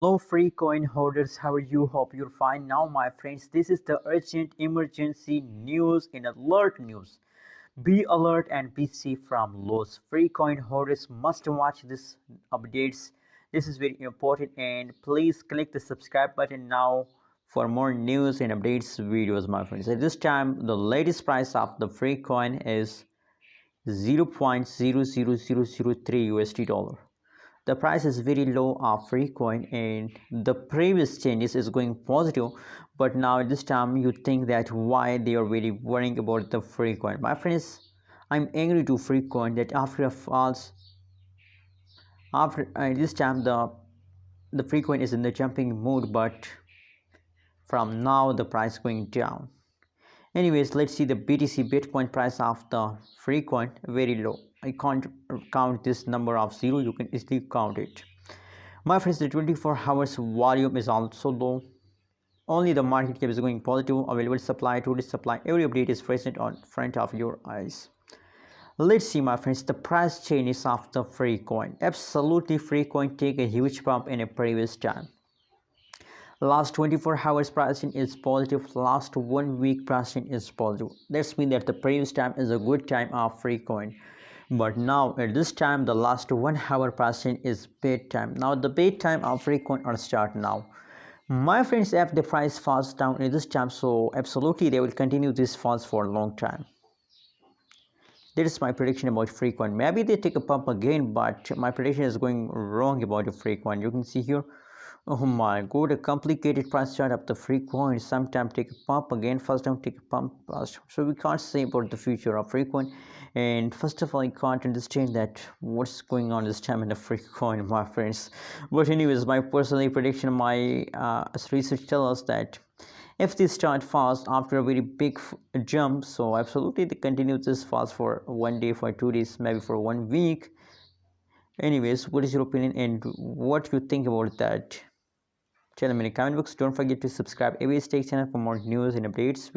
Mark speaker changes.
Speaker 1: Hello, free coin holders. How are you? Hope you're fine. Now, my friends, this is the urgent emergency news in alert news. Be alert and be safe from loss. Free coin holders must watch this updates. This is very important, and please click the subscribe button now for more news and updates videos, my friends. At this time, the latest price of the free coin is 0.00003 USD dollar. The price is very low of free coin, and the previous changes is going positive, but now this time you think that why they are really worrying about the free coin. My friends, I'm angry to free coin that after a false after this time the free coin is in the jumping mood, but from now the price going down. Anyways, let's see the BTC Bitcoin price of the free coin. Very low. I can't count this number of zero. You can easily count it. My friends, the 24 hours volume is also low. Only the market cap is going positive. Available supply, today's supply, every update is present on front of your eyes. Let's see, my friends, the price changes of the free coin. Absolutely, free coin take a huge bump in a previous time. Last 24 hours pricing is positive. Last 1 week pricing is positive. That's mean that the previous time is a good time of free coin. But now at this time the last 1 hour pricing is bad time. Now the bad time of free coin are start now. My friends, if the price falls down at this time, so absolutely they will continue this falls for a long time. That is my prediction about free coin. Maybe they take a pump again, but my prediction is going wrong about the free coin. You can see here. Oh my god, a complicated price chart of the free coin. Sometimes take a pump again, first time take a pump first. So we can't say about the future of free coin. And first of all, I can't understand that what's going on this time in the free coin, my friends. But anyways, my personal prediction, my research tells us that if they start fast after a very big jump, so absolutely they continue this fast for 1 day, for 2 days, maybe for 1 week. Anyways, what is your opinion and what you think about that? Tell me in the comment box. Don't forget to subscribe ABS Tech channel for more news and updates.